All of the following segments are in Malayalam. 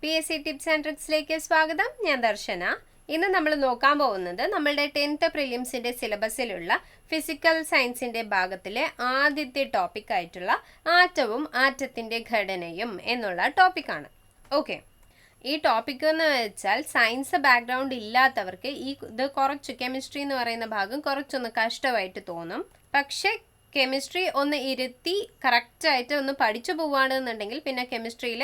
PSC ടിപ്സ് ആൻഡ് ട്രിക്സിലേക്ക് സ്വാഗതം. ഞാൻ ദർശന. ഇന്ന് നമ്മൾ നോക്കാൻ പോകുന്നത് നമ്മളുടെ 10th പ്രിലിംസിന്റെ സിലബസിലുള്ള ഫിസിക്കൽ സയൻസിന്റെ ഭാഗത്തിലെ ആദ്യത്തെ ടോപ്പിക് ആയിട്ടുള്ള ആറ്റവും ആറ്റത്തിന്റെ ഘടനയും എന്നുള്ള ടോപ്പിക്കാണ്. ഓക്കെ, ഈ ടോപ്പിക് എന്ന് വെച്ചാൽ സയൻസ് ബാക്ക്ഗ്രൗണ്ട് ഇല്ലാത്തവർക്ക് ഇത് കുറച്ച് കെമിസ്ട്രി എന്ന് പറയുന്ന ഭാഗം കുറച്ചൊന്ന് കഷ്ടമായിട്ട് തോന്നും. പക്ഷെ കെമിസ്ട്രി ഒന്ന് ഇരുത്തി കറക്റ്റായിട്ട് ഒന്ന് പഠിച്ചു പോവുകയാണെന്നുണ്ടെങ്കിൽ പിന്നെ കെമിസ്ട്രിയിൽ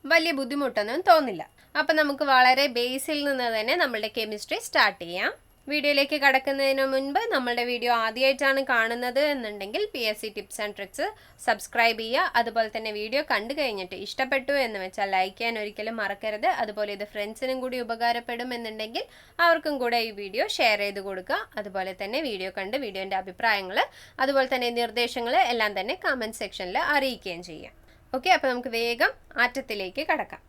വലിയ ബുദ്ധിമുട്ടൊന്നും തോന്നില്ല. അപ്പം നമുക്ക് വളരെ ബേസിൽ നിന്ന് തന്നെ നമ്മളുടെ കെമിസ്ട്രി സ്റ്റാർട്ട് ചെയ്യാം. വീഡിയോയിലേക്ക് കടക്കുന്നതിന് മുൻപ് നമ്മളുടെ വീഡിയോ ആദ്യമായിട്ടാണ് കാണുന്നത് എന്നുണ്ടെങ്കിൽ PSC tips and tricks subscribe ചെയ്യുക. അതുപോലെ തന്നെ വീഡിയോ കണ്ടു കഴിഞ്ഞിട്ട് ഇഷ്ടപ്പെട്ടു എന്ന് വെച്ചാൽ ലൈക്ക് ചെയ്യാൻ ഒരിക്കലും മറക്കരുത്. അതുപോലെ ഇത് ഫ്രണ്ട്സിനും കൂടി ഉപകാരപ്പെടും എന്നുണ്ടെങ്കിൽ അവർക്കും കൂടെ ഈ വീഡിയോ ഷെയർ ചെയ്ത് കൊടുക്കുക. അതുപോലെ തന്നെ വീഡിയോ കണ്ട് വീഡിയോൻ്റെ അഭിപ്രായങ്ങൾ അതുപോലെ തന്നെ നിർദ്ദേശങ്ങൾ എല്ലാം തന്നെ കമൻറ്റ് സെക്ഷനിൽ അറിയിക്കുകയും ചെയ്യാം. ഓക്കെ, അപ്പോൾ നമുക്ക് വേഗം ആറ്റത്തിലേക്ക് കടക്കാം.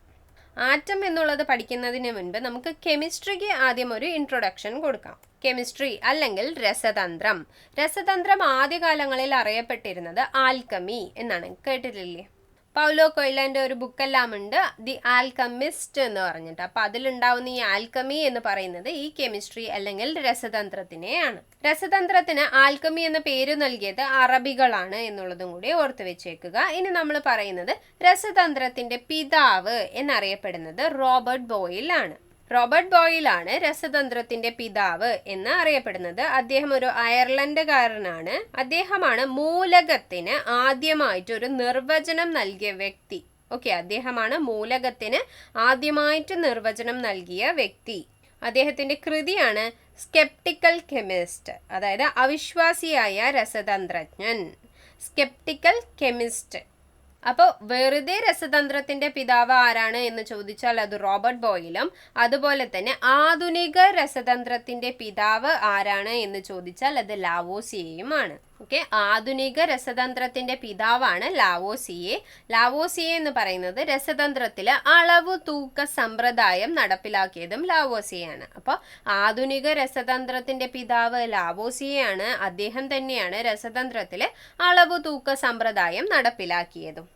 ആറ്റം എന്നുള്ളത് പഠിക്കുന്നതിന് മുൻപ് നമുക്ക് കെമിസ്ട്രിക്ക് ആദ്യം ഒരു ഇൻട്രൊഡക്ഷൻ കൊടുക്കാം. കെമിസ്ട്രി അല്ലെങ്കിൽ രസതന്ത്രം. രസതന്ത്രം ആദ്യകാലങ്ങളിൽ അറിയപ്പെട്ടിരുന്നത് ആൽക്കമി എന്നാണ്. കേട്ടിട്ടില്ലേ? പൗലോ കൊയ്ലോന്റെ ഒരു ബുക്കെല്ലാം ഉണ്ട്, ദി ആൽക്കമിസ്റ്റ് എന്ന് പറഞ്ഞിട്ട്. അപ്പോൾ അതിലുണ്ടാവുന്ന ഈ ആൽക്കമി എന്ന് പറയുന്നത് ഈ കെമിസ്ട്രി അല്ലെങ്കിൽ രസതന്ത്രത്തിനെയാണ്. രസതന്ത്രത്തിന് ആൽക്കമി എന്ന പേര് നൽകിയത് അറബികളാണ് എന്നുള്ളതും കൂടി ഓർത്ത് വെച്ചേക്കുക. ഇനി നമ്മൾ പറയുന്നത് രസതന്ത്രത്തിന്റെ പിതാവ് എന്നറിയപ്പെടുന്നത് റോബർട്ട് ബോയിൽ ആണ്. റോബർട്ട് ബോയിലാണ് രസതന്ത്രത്തിന്റെ പിതാവ് എന്ന് അറിയപ്പെടുന്നത്. അദ്ദേഹം ഒരു അയർലൻഡുകാരനാണ്. അദ്ദേഹമാണ് മൂലകത്തിന് ആദ്യമായിട്ട് ഒരു നിർവചനം നൽകിയ വ്യക്തി. ഓക്കെ, അദ്ദേഹമാണ് മൂലകത്തിന് ആദ്യമായിട്ട് നിർവചനം നൽകിയ വ്യക്തി. അദ്ദേഹത്തിന്റെ കൃതിയാണ് സ്കെപ്റ്റിക്കൽ കെമിസ്റ്റ്, അതായത് അവിശ്വാസിയായ രസതന്ത്രജ്ഞൻ. Sceptical chemist. അപ്പോൾ വെറുതെ രസതന്ത്രത്തിന്റെ പിതാവ് ആരാണ് എന്ന് ചോദിച്ചാൽ അത് റോബർട്ട് ബോയിലും, അതുപോലെ തന്നെ ആധുനിക രസതന്ത്രത്തിന്റെ പിതാവ് ആരാണ് എന്ന് ചോദിച്ചാൽ അത് ലാവോസിയയുമാണ്. ഓക്കെ, ആധുനിക രസതന്ത്രത്തിന്റെ പിതാവാണ് ലാവോസിയെ. ലാവോസിയെ എന്ന് പറയുന്നത് രസതന്ത്രത്തില് അളവ് തൂക്ക സമ്പ്രദായം നടപ്പിലാക്കിയതും ലാവോസിയാണ്. അപ്പോൾ ആധുനിക രസതന്ത്രത്തിന്റെ പിതാവ് ലാവോസിയാണ്. അദ്ദേഹം തന്നെയാണ് രസതന്ത്രത്തില് അളവ് തൂക്ക സമ്പ്രദായം നടപ്പിലാക്കിയതും.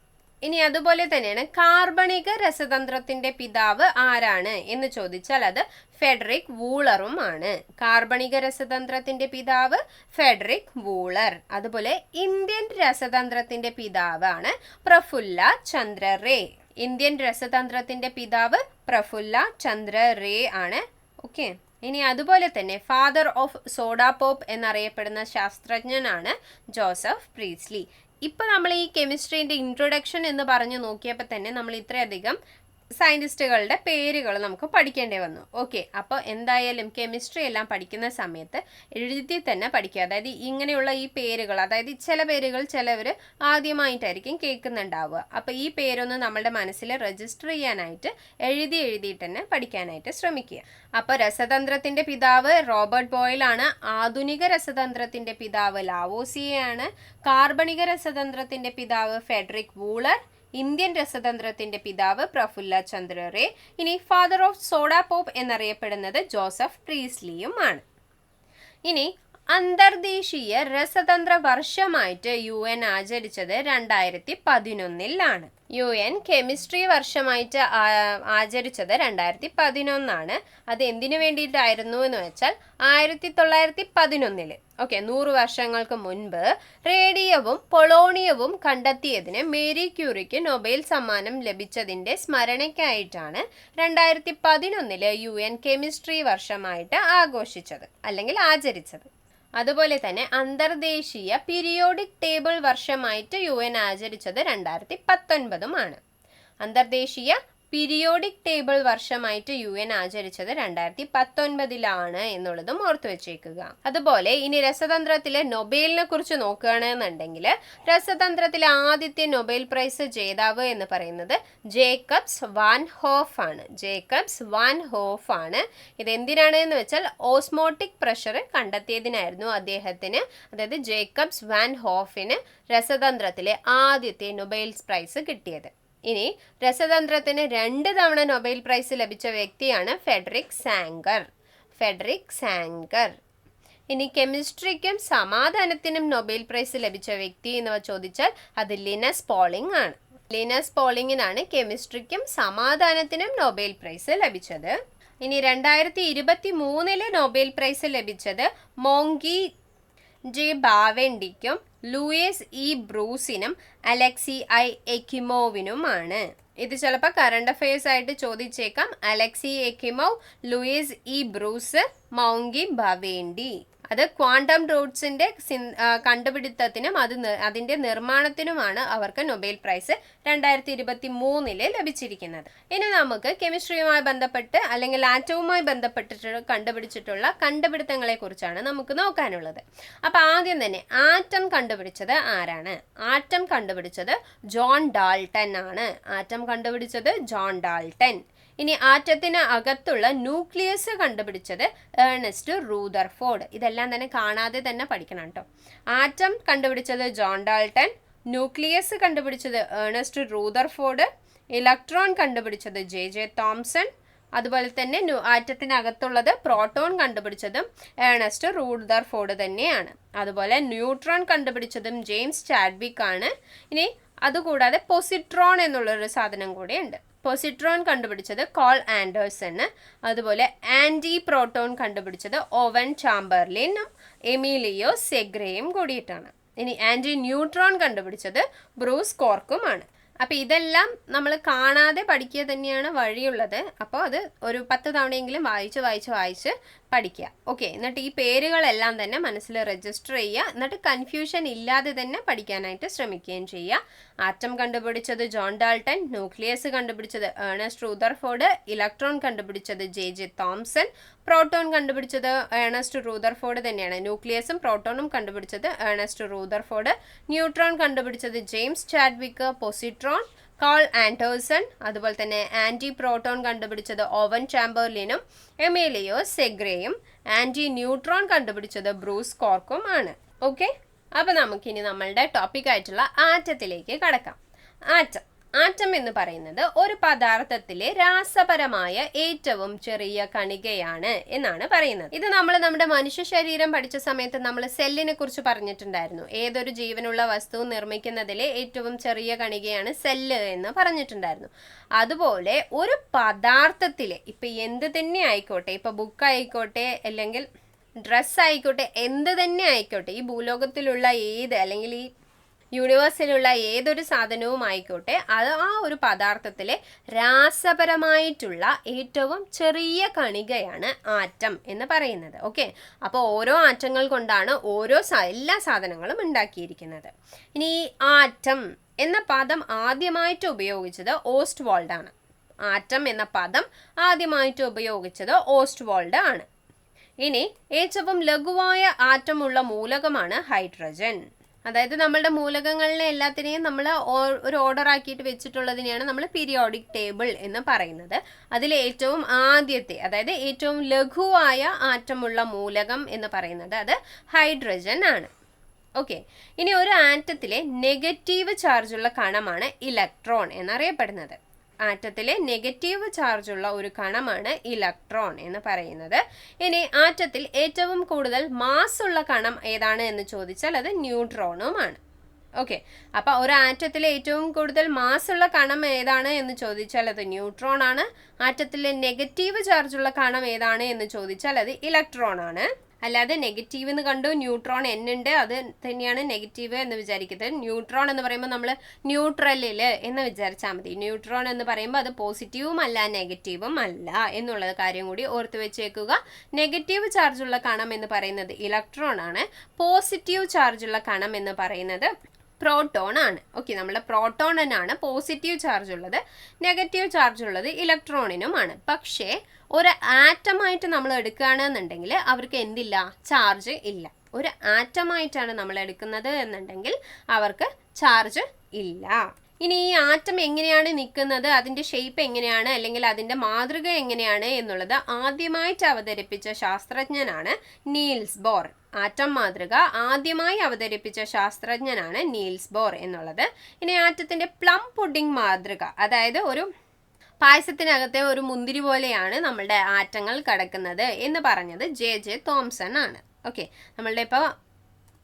ഇനി അതുപോലെ തന്നെയാണ് കാർബണിക രസതന്ത്രത്തിന്റെ പിതാവ് ആരാണ് എന്ന് ചോദിച്ചാൽ അത് ഫെഡറിക് വൂളറും ആണ്. കാർബണിക രസതന്ത്രത്തിന്റെ പിതാവ് ഫെഡറിക് വൂളർ. അതുപോലെ ഇന്ത്യൻ രസതന്ത്രത്തിന്റെ പിതാവാണ് പ്രഫുല്ല ചന്ദ്ര റേ. ഇന്ത്യൻ രസതന്ത്രത്തിന്റെ പിതാവ് പ്രഫുല്ല ചന്ദ്ര റേ ആണ്. ഓക്കെ, ഇനി അതുപോലെ തന്നെ ഫാദർ ഓഫ് സോഡാ പോപ്പ് എന്നറിയപ്പെടുന്ന ശാസ്ത്രജ്ഞനാണ് ജോസഫ് പ്രീസ്ലി. ഇപ്പോൾ നമ്മൾ ഈ കെമിസ്ട്രീൻ്റെ ഇൻട്രൊഡക്ഷൻ എന്ന് പറഞ്ഞു നോക്കിയപ്പോൾ തന്നെ നമ്മൾ ഇത്രയധികം സയൻറ്റിസ്റ്റുകളുടെ പേരുകൾ നമുക്ക് പഠിക്കേണ്ടി വന്നു. ഓക്കെ, അപ്പോൾ എന്തായാലും കെമിസ്ട്രി എല്ലാം പഠിക്കുന്ന സമയത്ത് എഴുതി തന്നെ പഠിക്കുക. അതായത് ഇങ്ങനെയുള്ള ഈ പേരുകൾ, അതായത് ചില പേരുകൾ ചിലവർ ആദ്യമായിട്ടായിരിക്കും കേൾക്കുന്നുണ്ടാവുക. അപ്പോൾ ഈ പേരൊന്ന് നമ്മളുടെ മനസ്സിൽ രജിസ്റ്റർ ചെയ്യാനായിട്ട് എഴുതിയിട്ട് തന്നെ പഠിക്കാനായിട്ട് ശ്രമിക്കുക. അപ്പോൾ രസതന്ത്രത്തിൻ്റെ പിതാവ് റോബർട്ട് ബോയിലാണ്. ആധുനിക രസതന്ത്രത്തിൻ്റെ പിതാവ് ലാവോസിയയാണ്. കാർബണിക രസതന്ത്രത്തിൻ്റെ പിതാവ് ഫെഡറിക് വൂളർ. ഇന്ത്യൻ രസതന്ത്രത്തിന്റെ പിതാവ് പ്രഫുല്ല ചന്ദ്ര റേ. ഇനി ഫാദർ ഓഫ് സോഡാ പോപ്പ് എന്നറിയപ്പെടുന്നത് ജോസഫ് പ്രീസ്ലിയും ആണ്. ഇനി അന്തർദേശീയ രസതന്ത്ര വർഷമായിട്ട് UN ആചരിച്ചത് 2011 UN കെമിസ്ട്രി വർഷമായിട്ട് ആചരിച്ചത് 2011. അത് എന്തിനു വേണ്ടിയിട്ടായിരുന്നു എന്ന് വെച്ചാൽ 1911 ഓക്കെ, 100 വർഷങ്ങൾക്ക് മുൻപ് റേഡിയവും പൊളോണിയവും കണ്ടെത്തിയതിന് മേരി ക്യൂറിക്ക് നൊബേൽ സമ്മാനം ലഭിച്ചതിൻ്റെ സ്മരണയ്ക്കായിട്ടാണ് 2011 UN കെമിസ്ട്രി വർഷമായിട്ട് ആഘോഷിച്ചത് അല്ലെങ്കിൽ ആചരിച്ചത്. അതുപോലെ തന്നെ അന്തർദേശീയ പീരിയോഡിക് ടേബിൾ വർഷമായിട്ട് UN ആചരിച്ചത് 2019 അന്തർദേശീയ പീരിയോഡിക് ടേബിൾ വർഷമായിട്ട് UN ആചരിച്ചത് 2019 എന്നുള്ളതും ഓർത്തു വെച്ചേക്കുക. അതുപോലെ ഇനി രസതന്ത്രത്തിലെ നൊബേലിനെ കുറിച്ച് നോക്കുകയാണെന്നുണ്ടെങ്കിൽ രസതന്ത്രത്തിലെ ആദ്യത്തെ നൊബേൽ പ്രൈസ് ജേതാവ് എന്ന് പറയുന്നത് ജേക്കബ്സ് വാൻ ഹോഫ് ആണ്. ജേക്കബ്സ് വാൻ ഹോഫ് ആണ്. ഇത് എന്തിനാണ് എന്ന് വെച്ചാൽ ഓസ്മോട്ടിക് പ്രഷർ കണ്ടെത്തിയതിനായിരുന്നു അദ്ദേഹത്തിന്, അതായത് ജേക്കബ്സ് വാൻ ഹോഫിന് രസതന്ത്രത്തിലെ ആദ്യത്തെ നൊബേൽ പ്രൈസ് കിട്ടിയത്. ഇനി രസതന്ത്രത്തിന് 2 തവണ നൊബേൽ പ്രൈസ് ലഭിച്ച വ്യക്തിയാണ് ഫെഡറിക് സാംഗർ. ഇനി കെമിസ്ട്രിക്കും സമാധാനത്തിനും നൊബേൽ പ്രൈസ് ലഭിച്ച വ്യക്തി എന്ന് ചോദിച്ചാൽ അത് ലിനസ് പോളിംഗ് ആണ്. ലിനസ് പോളിങ്ങിനാണ് കെമിസ്ട്രിക്കും സമാധാനത്തിനും നൊബേൽ പ്രൈസ് ലഭിച്ചത്. ഇനി 2023 നൊബേൽ പ്രൈസ് ലഭിച്ചത് മോങ്കി ജെ ബാവെൻഡിക്കും ലൂയിസ് ഇ ബ്രൂസിനും അലക്സി ഐ എക്കിമോവിനുമാണ്. ഇത് ചിലപ്പോൾ കറണ്ട് അഫയേഴ്സ് ആയിട്ട് ചോദിച്ചേക്കാം. Alexei Ekimov, Louis E Brus, Moungi Bawendi. അത് ക്വാണ്ടം റൂട്ട്സിന്റെ കണ്ടുപിടുത്തത്തിനും അതിന്റെ നിർമ്മാണത്തിനുമാണ് അവർക്ക് നൊബേൽ പ്രൈസ് 2023 ലഭിച്ചിരിക്കുന്നത്. ഇനി നമുക്ക് കെമിസ്ട്രിയുമായി ബന്ധപ്പെട്ട് അല്ലെങ്കിൽ ആറ്റവുമായി ബന്ധപ്പെട്ടിട്ട് കണ്ടുപിടിച്ചിട്ടുള്ള കണ്ടുപിടുത്തങ്ങളെ കുറിച്ചാണ് നമുക്ക് നോക്കാനുള്ളത്. അപ്പൊ ആദ്യം തന്നെ ആറ്റം കണ്ടുപിടിച്ചത് ആരാണ്? ആറ്റം കണ്ടുപിടിച്ചത് ജോൺ ഡാൾട്ടൺ ആണ്. ആറ്റം കണ്ടുപിടിച്ചത് ജോൺ ഡാൾട്ടൺ. ഇനി ആറ്റത്തിന് അകത്തുള്ള ന്യൂക്ലിയസ് കണ്ടുപിടിച്ചത് ഏർണസ്റ്റ് റൂദർഫോർഡ്. ഇതെല്ലാം തന്നെ കാണാതെ തന്നെ പഠിക്കണം കേട്ടോ. ആറ്റം കണ്ടുപിടിച്ചത് ജോൺ ഡാൾട്ടൺ, ന്യൂക്ലിയസ് കണ്ടുപിടിച്ചത് ഏർണസ്റ്റ് റൂദർഫോർഡ്, ഇലക്ട്രോൺ കണ്ടുപിടിച്ചത് ജെ തോംസൺ, അതുപോലെ തന്നെ ആറ്റത്തിനകത്തുള്ളത് പ്രോട്ടോൺ കണ്ടുപിടിച്ചതും ഏർണസ്റ്റ് റൂദർഫോർഡ് തന്നെയാണ്. അതുപോലെ ന്യൂട്രോൺ കണ്ടുപിടിച്ചതും ജെയിംസ് ചാഡ്വിക് ആണ്. ഇനി അതുകൂടാതെ പൊസിട്രോൺ എന്നുള്ളൊരു സാധനം കൂടിയുണ്ട്. പൊസിട്രോൺ കണ്ടുപിടിച്ചത് കോൾ ആൻഡേഴ്സൺ. അതുപോലെ ആൻറ്റി പ്രോട്ടോൺ കണ്ടുപിടിച്ചത് ഓവൻ ചാംബർലിനും എമീലിയോ സെഗ്രയും കൂടിയിട്ടാണ്. ഇനി ആൻറ്റി ന്യൂട്രോൺ കണ്ടുപിടിച്ചത് ബ്രൂസ് കോർക്കുമാണ്. അപ്പോൾ ഇതെല്ലാം നമ്മൾ കാണാതെ പഠിക്കുക തന്നെയാണ് വഴിയുള്ളത്. അപ്പോൾ അത് ഒരു 10 തവണയെങ്കിലും വായിച്ച് പഠിക്കുക. ഓക്കെ, എന്നിട്ട് ഈ പേരുകളെല്ലാം തന്നെ മനസ്സിൽ രജിസ്റ്റർ ചെയ്യുക. എന്നിട്ട് കൺഫ്യൂഷൻ ഇല്ലാതെ തന്നെ പഠിക്കാനായിട്ട് ശ്രമിക്കുകയും ചെയ്യുക. ആറ്റം കണ്ടുപിടിച്ചത് ജോൺ ഡാൾട്ടൺ, ന്യൂക്ലിയസ് കണ്ടുപിടിച്ചത് ഏർണസ്റ്റ് റൂദർഫോർഡ്, ഇലക്ട്രോൺ കണ്ടുപിടിച്ചത് ജെ തോംസൺ, പ്രോട്ടോൺ കണ്ടുപിടിച്ചത് ഏർണസ്റ്റ് റൂദർഫോർഡ് തന്നെയാണ്. ന്യൂക്ലിയസും പ്രോട്ടോണും കണ്ടുപിടിച്ചത് ഏർണസ്റ്റ് റൂദർഫോർഡ്, ന്യൂട്രോൺ കണ്ടുപിടിച്ചത് James Chadwick, positron Carl Anderson, അതുപോലെ തന്നെ ആൻറ്റി പ്രോട്ടോൺ കണ്ടുപിടിച്ചത് ഓവൻ ചാംബർലിനും എമീലിയോ സെഗ്രയും, ആൻറ്റി ന്യൂട്രോൺ കണ്ടുപിടിച്ചത് ബ്രൂസ് കോർക്കും ആണ്. ഓക്കെ, അപ്പോൾ നമുക്കിനി നമ്മളുടെ ടോപ്പിക് ആയിട്ടുള്ള ആറ്റത്തിലേക്ക് കടക്കാം. ആറ്റം എന്ന് പറയുന്നത് ഒരു പദാർത്ഥത്തിലെ രാസപരമായ ഏറ്റവും ചെറിയ കണികയാണ് എന്നാണ് പറയുന്നത്. ഇത് നമ്മൾ നമ്മുടെ മനുഷ്യ ശരീരം പഠിച്ച സമയത്ത് നമ്മൾ സെല്ലിനെ കുറിച്ച് പറഞ്ഞിട്ടുണ്ടായിരുന്നു. ഏതൊരു ജീവനുള്ള വസ്തു നിർമ്മിക്കുന്നതിലെ ഏറ്റവും ചെറിയ കണികയാണ് സെല്ല് എന്ന് പറഞ്ഞിട്ടുണ്ടായിരുന്നു. അതുപോലെ ഒരു പദാർത്ഥത്തിലെ ഇപ്പൊ എന്ത് തന്നെ ആയിക്കോട്ടെ, ഇപ്പൊ ബുക്ക് ആയിക്കോട്ടെ അല്ലെങ്കിൽ ഡ്രസ്സ് ആയിക്കോട്ടെ, എന്ത് തന്നെ ആയിക്കോട്ടെ, ഈ ഭൂലോകത്തിലുള്ള ഏത് അല്ലെങ്കിൽ ഈ യൂണിവേഴ്സിലുള്ള ഏതൊരു സാധനവും ആയിക്കോട്ടെ, അത് ആ ഒരു പദാർത്ഥത്തിലെ രാസപരമായിട്ടുള്ള ഏറ്റവും ചെറിയ കണികയാണ് ആറ്റം എന്ന് പറയുന്നത്. ഓക്കെ, അപ്പോൾ ഓരോ ആറ്റങ്ങൾ കൊണ്ടാണ് എല്ലാ സാധനങ്ങളും ഉണ്ടാക്കിയിരിക്കുന്നത്. ഇനി ഈ ആറ്റം എന്ന പദം ആദ്യമായിട്ട് ഉപയോഗിച്ചത് ഓസ്റ്റ്വാൾഡ് ആണ്. ആറ്റം എന്ന പദം ആദ്യമായിട്ട് ഉപയോഗിച്ചത് ഓസ്റ്റ്വാൾഡ് ആണ്. ഇനി ഏറ്റവും ലഘുവായ ആറ്റമുള്ള മൂലകമാണ് ഹൈഡ്രജൻ. അതായത് നമ്മളുടെ മൂലകങ്ങളിലെ എല്ലാത്തിനെയും നമ്മൾ ഒരു ഓർഡർ ആക്കിയിട്ട് വെച്ചിട്ടുള്ളതിനെയാണ് നമ്മൾ പീരിയോഡിക് ടേബിൾ എന്ന് പറയുന്നത്. അതിൽ ഏറ്റവും ആദ്യത്തെ, അതായത് ഏറ്റവും ലഘുവായ ആറ്റമുള്ള മൂലകം എന്ന് പറയുന്നത് അത് ഹൈഡ്രജൻ ആണ്. ഓക്കെ, ഇനി ഒരു ആറ്റത്തിലെ നെഗറ്റീവ് ചാർജുള്ള കണമാണ് ഇലക്ട്രോൺ എന്നറിയപ്പെടുന്നത്. ആറ്റത്തിലെ നെഗറ്റീവ് ചാർജുള്ള ഒരു കണമാണ് ഇലക്ട്രോൺ എന്ന് പറയുന്നത്. ഇനി ആറ്റത്തിൽ ഏറ്റവും കൂടുതൽ മാസ് ഉള്ള കണം ഏതാണ് എന്ന് ചോദിച്ചാൽ അത് ന്യൂട്രോണുമാണ്. ഓക്കെ, അപ്പോൾ ഒരു ആറ്റത്തിലെ ഏറ്റവും കൂടുതൽ മാസ് ഉള്ള കണം ഏതാണ് എന്ന് ചോദിച്ചാൽ അത് ന്യൂട്രോൺ ആണ്. ആറ്റത്തിലെ നെഗറ്റീവ് ചാർജുള്ള കണം ഏതാണ് എന്ന് ചോദിച്ചാൽ അത് ഇലക്ട്രോൺ ആണ്. അല്ലാതെ നെഗറ്റീവ് എന്ന് കണ്ടു ന്യൂട്രോൺ ഉണ്ട് അത് തന്നെയാണ് നെഗറ്റീവ് എന്ന് വിചാരിക്കുന്നത്. ന്യൂട്രോൺ എന്ന് പറയുമ്പോൾ നമ്മൾ ന്യൂട്രലിൽ എന്ന് വിചാരിച്ചാൽ മതി. ന്യൂട്രോൺ എന്ന് പറയുമ്പോൾ അത് പോസിറ്റീവും അല്ല നെഗറ്റീവും അല്ല എന്നുള്ള കാര്യം കൂടി ഓർത്ത് വെച്ചേക്കുക. നെഗറ്റീവ് ചാർജുള്ള കണം എന്ന് പറയുന്നത് ഇലക്ട്രോൺ ആണ്. പോസിറ്റീവ് ചാർജുള്ള കണം എന്ന് പറയുന്നത് പ്രോട്ടോൺ ആണ്. ഓക്കെ, നമ്മുടെ പ്രോട്ടോണിനാണ് പോസിറ്റീവ് ചാർജ് ഉള്ളത്, നെഗറ്റീവ് ചാർജ് ഉള്ളത് ഇലക്ട്രോണിനുമാണ്. പക്ഷേ ഒരു ആറ്റമായിട്ട് നമ്മൾ എടുക്കുകയാണെന്നുണ്ടെങ്കിൽ അവർക്ക് എന്തില്ല, ചാർജ് ഇല്ല. ഒരു ആറ്റമായിട്ടാണ് നമ്മൾ എടുക്കുന്നത് എന്നുണ്ടെങ്കിൽ അവർക്ക് ചാർജ് ഇല്ല. ഇനി ഈ ആറ്റം എങ്ങനെയാണ് നിൽക്കുന്നത്, അതിൻ്റെ ഷേപ്പ് എങ്ങനെയാണ് അല്ലെങ്കിൽ അതിൻ്റെ മാതൃക എങ്ങനെയാണ് എന്നുള്ളത് ആദ്യമായിട്ട് അവതരിപ്പിച്ച ശാസ്ത്രജ്ഞനാണ് നീൽസ് ബോർ. ആറ്റം മാതൃക ആദ്യമായി അവതരിപ്പിച്ച ശാസ്ത്രജ്ഞനാണ് നീൽസ് ബോർ എന്നുള്ളത്. ഇനി ആറ്റത്തിൻ്റെ പ്ലം പുഡിംഗ് മാതൃക, അതായത് ഒരു പായസത്തിനകത്തെ ഒരു മുന്തിരി പോലെയാണ് നമ്മളുടെ ആറ്റങ്ങൾ കിടക്കുന്നത് എന്ന് പറഞ്ഞത് ജെ തോംസൺ ആണ്. ഓക്കെ, നമ്മളുടെ ഇപ്പോൾ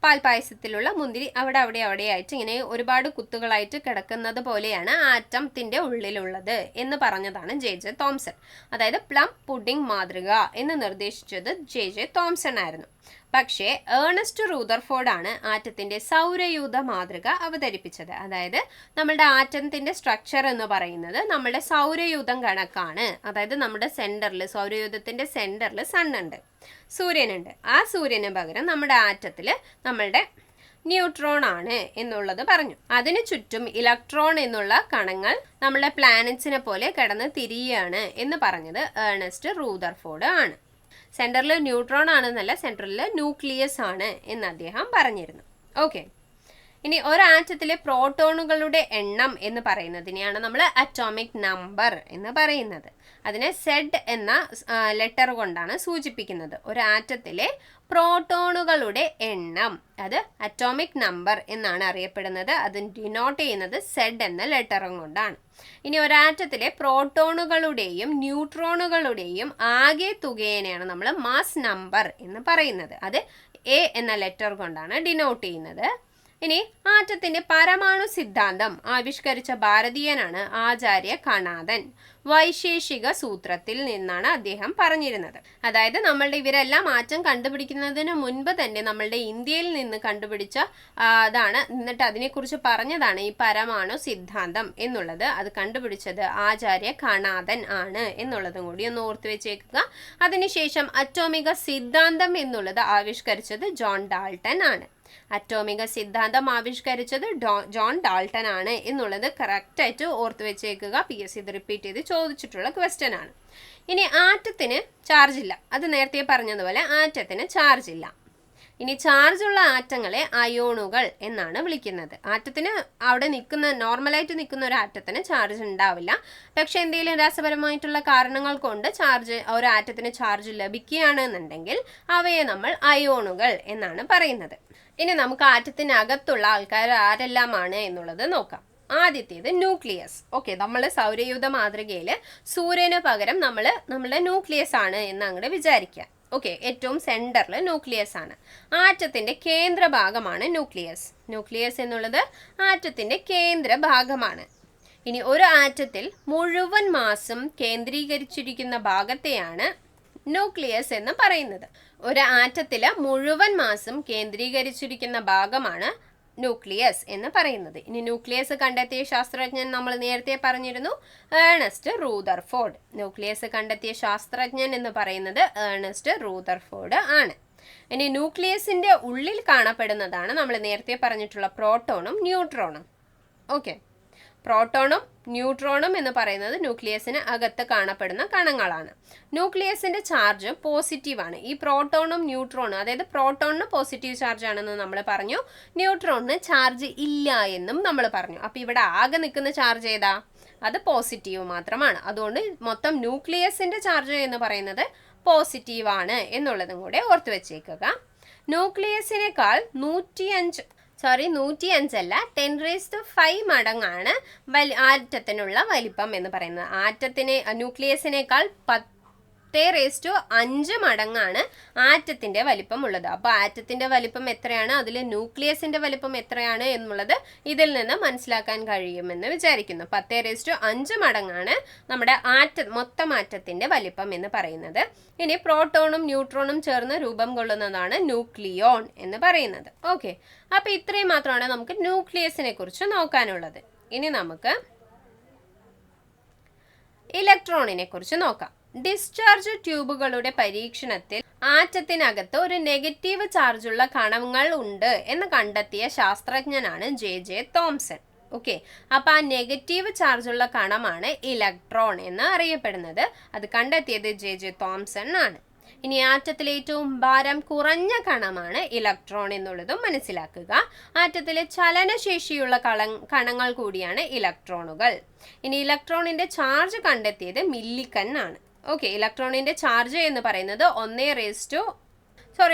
പാൽപായസത്തിലുള്ള മുന്തിരി അവിടെയായിട്ട് ഇങ്ങനെ ഒരുപാട് കുത്തുകളായിട്ട് കിടക്കുന്നത് പോലെയാണ് ആറ്റത്തിന്റെ ഉള്ളിലുള്ളത് എന്ന് പറഞ്ഞതാണ് ജെ തോംസൺ. അതായത് പ്ലം പുഡിംഗ് മാതൃക എന്ന് നിർദ്ദേശിച്ചത് ജെ തോംസൺ ആയിരുന്നു. പക്ഷേ ഏണസ്റ്റ് റൂദർഫോർഡ് ആണ് ആറ്റത്തിന്റെ സൗരയൂഥ മാതൃക അവതരിപ്പിച്ചത്. അതായത് നമ്മളുടെ ആറ്റത്തിന്റെ സ്ട്രക്ചർ എന്ന് പറയുന്നത് നമ്മുടെ സൗരയൂഥം കണക്കാണ്. അതായത് നമ്മുടെ സെന്ററിൽ, സൗരയൂഥത്തിന്റെ സെന്ററിൽ സണ്ണുണ്ട്, സൂര്യനുണ്ട്. ആ സൂര്യന് പകരം നമ്മുടെ ആറ്റത്തിൽ നമ്മളുടെ ന്യൂട്രോൺ ആണ് എന്നുള്ളത് പറഞ്ഞു. അതിനു ചുറ്റും ഇലക്ട്രോൺ എന്നുള്ള കണങ്ങൾ നമ്മുടെ പ്ലാനറ്റ്സിനെ പോലെ കിടന്ന് തിരിയാണ് എന്ന് പറഞ്ഞത് ഏണസ്റ്റ് റൂദർഫോർഡ് ആണ്. സെൻറ്ററിൽ ന്യൂട്രോൺ ആണെന്നല്ല, സെൻറ്ററിൽ ന്യൂക്ലിയസ് ആണ് എന്ന് അദ്ദേഹം പറഞ്ഞിരുന്നു. ഓക്കെ, ഇനി ഒരാറ്റത്തിലെ പ്രോട്ടോണുകളുടെ എണ്ണം എന്ന് പറയുന്നതിനെയാണ് നമ്മൾ അറ്റോമിക് നമ്പർ എന്ന് പറയുന്നത്. അതിനെ സെഡ് എന്ന ലെറ്റർ കൊണ്ടാണ് സൂചിപ്പിക്കുന്നത്. ഒരാറ്റത്തിലെ പ്രോട്ടോണുകളുടെ എണ്ണം, അത് അറ്റോമിക് നമ്പർ എന്നാണ് അറിയപ്പെടുന്നത്. അത് ഡിനോട്ട് ചെയ്യുന്നത് സെഡ് എന്ന ലെറ്ററും കൊണ്ടാണ്. ഇനി ഒരാറ്റത്തിലെ പ്രോട്ടോണുകളുടെയും ന്യൂട്രോണുകളുടെയും ആകെ തുകയെയാണ് നമ്മൾ മാസ് നമ്പർ എന്ന് പറയുന്നത്. അത് എ എന്ന ലെറ്റർ കൊണ്ടാണ് ഡിനോട്ട് ചെയ്യുന്നത്. ഇനി ആറ്റത്തിന്റെ പരമാണു സിദ്ധാന്തം ആവിഷ്കരിച്ച ഭാരതീയനാണ് ആചാര്യ കണാദൻ. വൈശേഷിക സൂത്രത്തിൽ നിന്നാണ് അദ്ദേഹം പറഞ്ഞിരുന്നത്. അതായത് നമ്മളുടെ ഇവരെല്ലാം ആറ്റം കണ്ടുപിടിക്കുന്നതിന് മുൻപ് തന്നെ നമ്മളുടെ ഇന്ത്യയിൽ നിന്ന് കണ്ടുപിടിച്ച അതാണ്. എന്നിട്ട് അതിനെക്കുറിച്ച് പറഞ്ഞതാണ് ഈ പരമാണു സിദ്ധാന്തം എന്നുള്ളത്. അത് കണ്ടുപിടിച്ചത് ആചാര്യ കണാദൻ ആണ് എന്നുള്ളതും കൂടി ഒന്ന് ഓർത്തു വെച്ചേക്കുക. അതിനുശേഷം അറ്റോമിക സിദ്ധാന്തം എന്നുള്ളത് ആവിഷ്കരിച്ചത് ജോൺ ഡാൾട്ടൺ ആണ്. അറ്റോമിക സിദ്ധാന്തം ആവിഷ്കരിച്ചത് ജോൺ ഡാൾട്ടൺ ആണ് എന്നുള്ളത് കറക്റ്റായിട്ട് ഓർത്തു വെച്ചേക്കുക. PSC ഇത് റിപ്പീറ്റ് ചെയ്ത് ചോദിച്ചിട്ടുള്ള ക്വസ്റ്റ്യൻ ആണ്. ഇനി ആറ്റത്തിന് ചാർജ് ഇല്ല. അത് നേരത്തെ പറഞ്ഞതുപോലെ ആറ്റത്തിന് ചാർജ് ഇല്ല. ഇനി ചാർജുള്ള ആറ്റങ്ങളെ അയോണുകൾ എന്നാണ് വിളിക്കുന്നത്. ആറ്റത്തിന് അവിടെ നോർമലായിട്ട് നിൽക്കുന്ന ഒരു ആറ്റത്തിന് ചാർജ് ഉണ്ടാവില്ല. പക്ഷെ എന്തെങ്കിലും രാസപരമായിട്ടുള്ള കാരണങ്ങൾ കൊണ്ട് ഒരു ആറ്റത്തിന് ചാർജ് ലഭിക്കുകയാണെന്നുണ്ടെങ്കിൽ അവയെ നമ്മൾ അയോണുകൾ എന്നാണ് പറയുന്നത്. ഇനി നമുക്ക് ആറ്റത്തിനകത്തുള്ള ആൾക്കാർ ആരെല്ലാമാണ് എന്നുള്ളത് നോക്കാം. ആദ്യത്തേത് ന്യൂക്ലിയസ്. ഓക്കെ, നമ്മൾ സൗരയൂഥ മാതൃകയിൽ സൂര്യന് പകരം നമ്മളുടെ ന്യൂക്ലിയസ് ആണ് എന്ന് അങ്ങോട്ട് വിചാരിക്കുക. ഓക്കെ, ഏറ്റവും സെൻറ്ററിൽ ന്യൂക്ലിയസ് ആണ്. ആറ്റത്തിൻ്റെ കേന്ദ്ര ഭാഗമാണ് ന്യൂക്ലിയസ്. ന്യൂക്ലിയസ് എന്നുള്ളത് ആറ്റത്തിൻ്റെ കേന്ദ്ര ഭാഗമാണ്. ഇനി ഒരു ആറ്റത്തിൽ മുഴുവൻ മാസും കേന്ദ്രീകരിച്ചിരിക്കുന്ന ഭാഗത്തെയാണ് ന്യൂക്ലിയസ് എന്ന് പറയുന്നത്. ഒരു ആറ്റത്തിൽ മുഴുവൻ മാസും കേന്ദ്രീകരിച്ചിരിക്കുന്ന ഭാഗമാണ് ന്യൂക്ലിയസ് എന്ന് പറയുന്നത്. ഇനി ന്യൂക്ലിയസ് കണ്ടെത്തിയ ശാസ്ത്രജ്ഞൻ നമ്മൾ നേരത്തെ പറഞ്ഞിരുന്നു, ഏണസ്റ്റ് റൂദർഫോർഡ്. ന്യൂക്ലിയസ് കണ്ടെത്തിയ ശാസ്ത്രജ്ഞൻ എന്ന് പറയുന്നത് ഏണസ്റ്റ് റൂദർഫോർഡ് ആണ്. ഇനി ന്യൂക്ലിയസിന്റെ ഉള്ളിൽ കാണപ്പെടുന്നതാണ് നമ്മൾ നേരത്തെ പറഞ്ഞിട്ടുള്ള പ്രോട്ടോണും ന്യൂട്രോണും. ഓക്കെ, പ്രോട്ടോണും ന്യൂട്രോണും എന്ന് പറയുന്നത് ന്യൂക്ലിയസിന് അകത്ത് കാണപ്പെടുന്ന കണങ്ങളാണ്. ന്യൂക്ലിയസിന്റെ ചാർജ് പോസിറ്റീവാണ്. ഈ പ്രോട്ടോണും ന്യൂട്രോണും, അതായത് പ്രോട്ടോണിന് പോസിറ്റീവ് ചാർജ് ആണെന്ന് നമ്മൾ പറഞ്ഞു, ന്യൂട്രോണിന് ചാർജ് ഇല്ല എന്നും നമ്മൾ പറഞ്ഞു. അപ്പോൾ ഇവിടെ ആകെ നിൽക്കുന്ന ചാർജ് ഏതാ? അത് പോസിറ്റീവ് മാത്രമാണ്. അതുകൊണ്ട് മൊത്തം ന്യൂക്ലിയസിന്റെ ചാർജ് എന്ന് പറയുന്നത് പോസിറ്റീവാണ് എന്നുള്ളതും കൂടെ ഓർത്ത് വെച്ചേക്കുക. ന്യൂക്ലിയസിനേക്കാൾ 105 അല്ല 10⁵ മടങ്ങാണ് ആറ്റത്തിനുള്ള വലിപ്പം എന്ന് പറയുന്നത്. ന്യൂക്ലിയസിനേക്കാൾ 10⁵ മടങ്ങാണ് ആറ്റത്തിന്റെ വലിപ്പം ഉള്ളത്. അപ്പോൾ ആറ്റത്തിന്റെ വലിപ്പം എത്രയാണ്, അതിൽ ന്യൂക്ലിയസിന്റെ വലിപ്പം എത്രയാണ് എന്നുള്ളത് ഇതിൽ നിന്ന് മനസ്സിലാക്കാൻ കഴിയുമെന്ന് വിചാരിക്കുന്നു. 10⁵ മടങ്ങാണ് നമ്മുടെ മൊത്തം ആറ്റത്തിന്റെ വലിപ്പം എന്ന് പറയുന്നത്. ഇനി പ്രോട്ടോണും ന്യൂട്രോണും ചേർന്ന് രൂപം കൊള്ളുന്നതാണ് ന്യൂക്ലിയോൺ എന്ന് പറയുന്നത്. ഓക്കെ, അപ്പോൾ ഇത്രയും മാത്രമാണ് നമുക്ക് ന്യൂക്ലിയസിനെ കുറിച്ച് നോക്കാനുള്ളത്. ഇനി നമുക്ക് ഇലക്ട്രോണിനെ കുറിച്ച് നോക്കാം. ഡിസ്ചാർജ് ട്യൂബുകളുടെ പരീക്ഷണത്തിൽ ആറ്റത്തിനകത്ത് ഒരു നെഗറ്റീവ് ചാർജുള്ള കണങ്ങൾ ഉണ്ട് എന്ന് കണ്ടെത്തിയ ശാസ്ത്രജ്ഞനാണ് ജെ തോംസൺ. ഓക്കെ, അപ്പോൾ ആ നെഗറ്റീവ് ചാർജുള്ള കണമാണ് ഇലക്ട്രോൺ എന്ന് അറിയപ്പെടുന്നത്. അത് കണ്ടെത്തിയത് ജെ തോംസൺ ആണ്. ഇനി ആറ്റത്തിലെ ഏറ്റവും ഭാരം കുറഞ്ഞ കണമാണ് ഇലക്ട്രോൺ എന്നുള്ളതും മനസ്സിലാക്കുക. ആറ്റത്തിലെ ചലനശേഷിയുള്ള കണങ്ങൾ കൂടിയാണ് ഇലക്ട്രോണുകൾ. ഇനി ഇലക്ട്രോണിന്റെ ചാർജ് കണ്ടെത്തിയത് മില്ലിക്കൻ ആണ്. ഓക്കെ, ഇലക്ട്രോണിന്റെ ചാർജ് എന്ന് പറയുന്നത് 1⁻²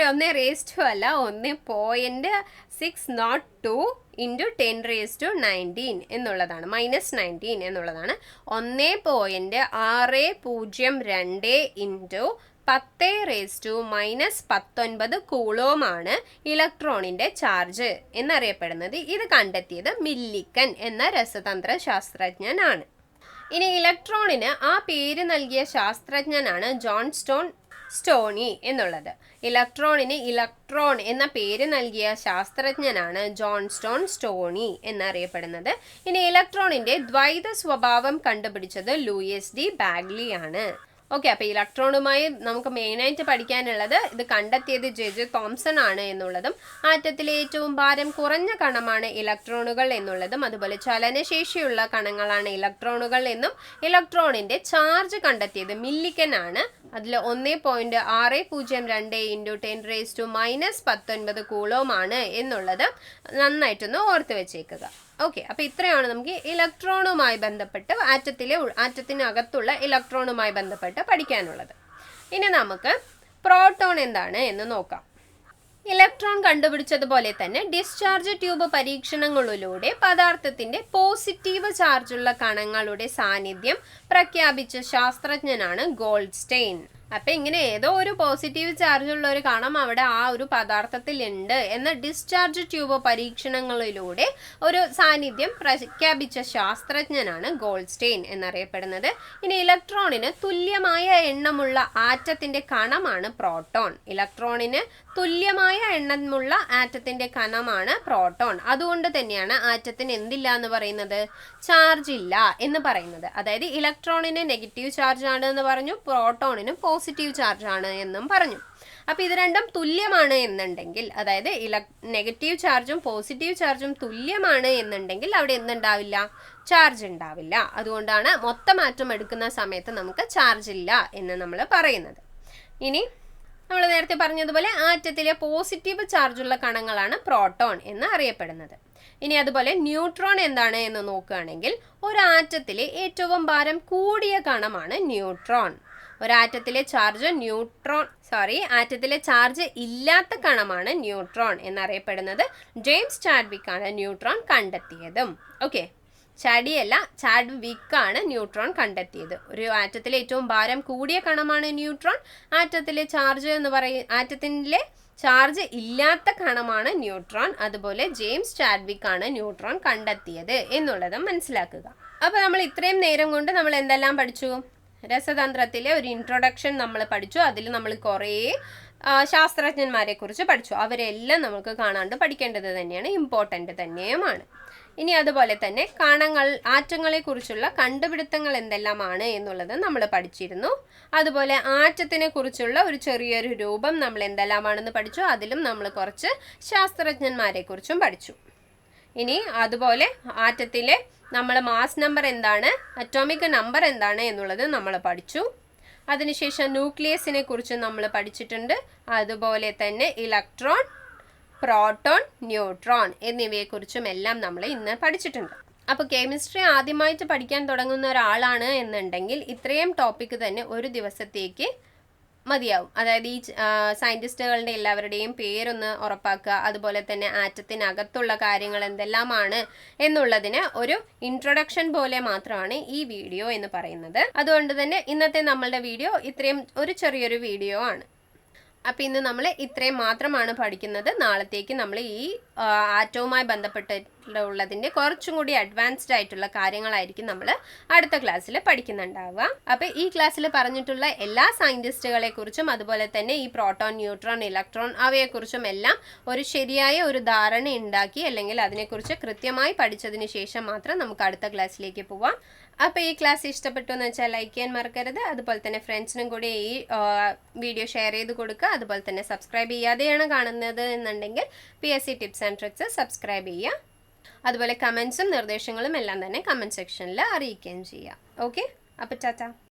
അല്ല 1.602 × 10⁻19 എന്നുള്ളതാണ്, -19 എന്നുള്ളതാണ്. 1.602 × 10⁻⁻19 കൂളോം ആണ് ഇലക്ട്രോണിന്റെ ചാർജ് എന്നറിയപ്പെടുന്നത്. ഇത് കണ്ടെത്തിയത് മില്ലിക്കൻ എന്ന രസതന്ത്ര ശാസ്ത്രജ്ഞനാണ്. ഇനി ഇലക്ട്രോണിന് ആ പേര് നൽകിയ ശാസ്ത്രജ്ഞനാണ് ജോൺ സ്റ്റോണി എന്നുള്ളത്. ഇലക്ട്രോണിന് ഇലക്ട്രോൺ എന്ന പേര് നൽകിയ ശാസ്ത്രജ്ഞനാണ് ജോൺ സ്റ്റോണി എന്നറിയപ്പെടുന്നത്. ഇനി ഇലക്ട്രോണിന്റെ ദ്വൈത സ്വഭാവം കണ്ടുപിടിച്ചത് ലൂയിസ് ഡി ബാഗ്ലി ആണ്. ഓക്കെ, അപ്പോൾ ഇലക്ട്രോണുമായി നമുക്ക് മെയിനായിട്ട് പഠിക്കാനുള്ളത് ഇത് കണ്ടെത്തിയത് ജെ തോംസൺ ആണ് എന്നുള്ളതും, ആറ്റത്തിലെ ഏറ്റവും ഭാരം കുറഞ്ഞ കണമാണ് ഇലക്ട്രോണുകൾ എന്നുള്ളതും, അതുപോലെ ചലനശേഷിയുള്ള കണങ്ങളാണ് ഇലക്ട്രോണുകൾ എന്നും, ഇലക്ട്രോണിന്റെ ചാർജ് കണ്ടെത്തിയത് മില്ലിക്കൻ ആണ്. അതിൽ 1.602 × 10⁻⁻19 കൂളോം ആണ് എന്നുള്ളത് നന്നായിട്ടൊന്ന് ഓർത്ത് വെച്ചേക്കുക. ഓക്കെ, അപ്പോൾ ഇത്രയാണ് നമുക്ക് ഇലക്ട്രോണുമായി ബന്ധപ്പെട്ട് ആറ്റത്തിനകത്തുള്ള ഇലക്ട്രോണുമായി ബന്ധപ്പെട്ട് പഠിക്കാനുള്ളത്. ഇനി നമുക്ക് പ്രോട്ടോൺ എന്താണ് എന്ന് നോക്കാം. ഇലക്ട്രോൺ കണ്ടുപിടിച്ചതുപോലെ തന്നെ ഡിസ്ചാർജ് ട്യൂബ് പരീക്ഷണങ്ങളിലൂടെ പദാർത്ഥത്തിന്റെ പോസിറ്റീവ് ചാർജുള്ള കണങ്ങളുടെ സാന്നിധ്യം പ്രഖ്യാപിച്ച ശാസ്ത്രജ്ഞനാണ് ഗോൾഡ്സ്റ്റെയിൻ. അപ്പം ഇങ്ങനെ ഏതോ ഒരു പോസിറ്റീവ് ചാർജുള്ള ഒരു കണം അവിടെ ആ ഒരു പദാർത്ഥത്തിൽ ഉണ്ട് എന്ന ഡിസ്ചാർജ് ട്യൂബ് പരീക്ഷണങ്ങളിലൂടെ ഒരു സാന്നിധ്യം പ്രഖ്യാപിച്ച ശാസ്ത്രജ്ഞനാണ് ഗോൾഡ്സ്റ്റെയിൻ എന്നറിയപ്പെടുന്നത്. ഇനി ഇലക്ട്രോണിന് തുല്യമായ എണ്ണമുള്ള ആറ്റത്തിന്റെ കണമാണ് പ്രോട്ടോൺ. ഇലക്ട്രോണിന് തുല്യമായ എണ്ണമുള്ള ആറ്റത്തിന്റെ കണമാണ് പ്രോട്ടോൺ. അതുകൊണ്ട് തന്നെയാണ് ആറ്റത്തിന് എന്തില്ല എന്ന് പറയുന്നത്, ചാർജ് ഇല്ല എന്ന് പറയുന്നത്. അതായത് ഇലക്ട്രോണിന് നെഗറ്റീവ് ചാർജ് ആണ് എന്ന് പറഞ്ഞു, പ്രോട്ടോണിന് പോസിറ്റീവ് ചാർജ് ആണ് എന്നും പറഞ്ഞു. അപ്പോൾ ഇത് രണ്ടും തുല്യമാണ് എന്നുണ്ടെങ്കിൽ, അതായത് നെഗറ്റീവ് ചാർജും പോസിറ്റീവ് ചാർജും തുല്യമാണ് എന്നുണ്ടെങ്കിൽ അവിടെ എന്തുണ്ടാവില്ല, ചാർജ് ഉണ്ടാവില്ല. അതുകൊണ്ടാണ് മൊത്തം ആറ്റം എടുക്കുന്ന സമയത്ത് നമുക്ക് ചാർജ് ഇല്ല എന്ന് നമ്മൾ പറയുന്നത്. ഇനി നമ്മൾ നേരത്തെ പറഞ്ഞതുപോലെ ആറ്റത്തിലെ പോസിറ്റീവ് ചാർജുള്ള കണങ്ങളാണ് പ്രോട്ടോൺ എന്ന് അറിയപ്പെടുന്നത്. ഇനി അതുപോലെ ന്യൂട്രോൺ എന്താണ് എന്ന് നോക്കുകയാണെങ്കിൽ ഒരാറ്റത്തിലെ ഏറ്റവും ഭാരം കൂടിയ കണമാണ് ന്യൂട്രോൺ. ഒരാറ്റത്തിലെ ചാർജ് ഇല്ലാത്ത കണമാണ് ന്യൂട്രോൺ എന്നറിയപ്പെടുന്നത്. ജെയിംസ് ചാഡ്വിക് ആണ് ന്യൂട്രോൺ കണ്ടെത്തിയതും. ഓക്കെ, ചാഡ്വിക് ആണ് ന്യൂട്രോൺ കണ്ടെത്തിയത്. ഒരു ആറ്റത്തിലെ ഏറ്റവും ഭാരം കൂടിയ കണമാണ് ന്യൂട്രോൺ. ആറ്റത്തിലെ ചാർജ് ഇല്ലാത്ത കണമാണ് ന്യൂട്രോൺ. അതുപോലെ ജെയിംസ് ചാഡ്വിക് ആണ് ന്യൂട്രോൺ കണ്ടെത്തിയത് എന്നുള്ളതും മനസ്സിലാക്കുക. അപ്പോൾ നമ്മൾ ഇത്രയും നേരം കൊണ്ട് നമ്മൾ എന്തെല്ലാം പഠിച്ചു? രസതന്ത്രത്തിലെ ഒരു ഇൻട്രൊഡക്ഷൻ നമ്മൾ പഠിച്ചു. അതിൽ നമ്മൾ കുറേ ശാസ്ത്രജ്ഞന്മാരെ കുറിച്ച് പഠിച്ചു. അവരെല്ലാം നമുക്ക് കാണാണ്ട് പഠിക്കേണ്ടത് തന്നെയാണ്, ഇമ്പോർട്ടൻ്റ് തന്നെയുമാണ്. ഇനി അതുപോലെ തന്നെ ആറ്റങ്ങളെ കുറിച്ചുള്ള കണ്ടുപിടുത്തങ്ങൾ എന്തെല്ലാമാണ് എന്നുള്ളത് നമ്മൾ പഠിച്ചിരുന്നു. അതുപോലെ ആറ്റത്തിനെ കുറിച്ചുള്ള ഒരു ചെറിയൊരു രൂപം നമ്മൾ എന്തെല്ലാമാണെന്ന് പഠിച്ചു. അതിലും നമ്മൾ കുറച്ച് ശാസ്ത്രജ്ഞന്മാരെ കുറിച്ചും പഠിച്ചു. ഇനി അതുപോലെ ആറ്റത്തിലെ നമ്മൾ മാസ് നമ്പർ എന്താണ്, അറ്റോമിക് നമ്പർ എന്താണ് എന്നുള്ളത് നമ്മൾ പഠിച്ചു. അതിനുശേഷം ന്യൂക്ലിയസിനെ കുറിച്ച് നമ്മൾ പഠിച്ചിട്ടുണ്ട്. അതുപോലെ തന്നെ ഇലക്ട്രോൺ, പ്രോട്ടോൺ, ന്യൂട്രോൺ എന്നിവയെക്കുറിച്ചും എല്ലാം നമ്മൾ ഇന്ന് പഠിച്ചിട്ടുണ്ട്. അപ്പോൾ കെമിസ്ട്രി ആദ്യമായിട്ട് പഠിക്കാൻ തുടങ്ങുന്ന ഒരാളാണ് എന്നുണ്ടെങ്കിൽ ഇത്രയും ടോപ്പിക്ക് തന്നെ ഒരു ദിവസത്തേക്ക് മതിയാവും. അതായത് ഈ സയൻറ്റിസ്റ്റുകളുടെ എല്ലാവരുടെയും പേരൊന്ന് ഉറപ്പാക്കുക. അതുപോലെ തന്നെ ആറ്റത്തിനകത്തുള്ള കാര്യങ്ങൾ എന്തെല്ലാമാണ് എന്നുള്ളതിന് ഒരു ഇൻട്രൊഡക്ഷൻ പോലെ മാത്രമാണ് ഈ വീഡിയോ എന്ന് പറയുന്നത്. അതുകൊണ്ട് തന്നെ ഇന്നത്തെ നമ്മളുടെ വീഡിയോ ഇത്രയും ഒരു ചെറിയൊരു വീഡിയോ ആണ്. അപ്പോൾ ഇന്ന് നമ്മൾ ഇത്രയും മാത്രമാണ് പഠിക്കുന്നത്. നാളത്തേക്ക് നമ്മൾ ഈ ആറ്റവുമായി ബന്ധപ്പെട്ടുള്ളതിൻ്റെ കുറച്ചും കൂടി അഡ്വാൻസ്ഡ് ആയിട്ടുള്ള കാര്യങ്ങളായിരിക്കും നമ്മൾ അടുത്ത ക്ലാസ്സിൽ പഠിക്കുന്നുണ്ടാവുക. അപ്പോൾ ഈ ക്ലാസ്സിൽ പറഞ്ഞിട്ടുള്ള എല്ലാ സയൻറ്റിസ്റ്റുകളെ കുറിച്ചും അതുപോലെ തന്നെ ഈ പ്രോട്ടോൺ, ന്യൂട്രോൺ, ഇലക്ട്രോൺ അവയെക്കുറിച്ചും എല്ലാം ഒരു ശരിയായ ഒരു ധാരണ ഉണ്ടാക്കി അല്ലെങ്കിൽ അതിനെക്കുറിച്ച് കൃത്യമായി പഠിച്ചതിന് ശേഷം മാത്രം നമുക്ക് അടുത്ത ക്ലാസ്സിലേക്ക് പോവാം. അപ്പോൾ ഈ ക്ലാസ് ഇഷ്ടപ്പെട്ടു എന്ന് വെച്ചാൽ ലൈക്ക് ചെയ്യാൻ മറക്കരുത്. അതുപോലെ തന്നെ ഫ്രണ്ട്സിനും കൂടി ഈ വീഡിയോ ഷെയർ ചെയ്ത് കൊടുക്കുക. അതുപോലെ തന്നെ സബ്സ്ക്രൈബ് ചെയ്യാതെയാണ് കാണുന്നത് എന്നുണ്ടെങ്കിൽ PSC tips and tricks subscribe ചെയ്യുക. അതുപോലെ കമൻസും നിർദ്ദേശങ്ങളും എല്ലാം തന്നെ കമൻറ്റ് സെക്ഷനിൽ അറിയിക്കുകയും ചെയ്യുക. ഓക്കെ, അപ്പോൾ ടാറ്റ.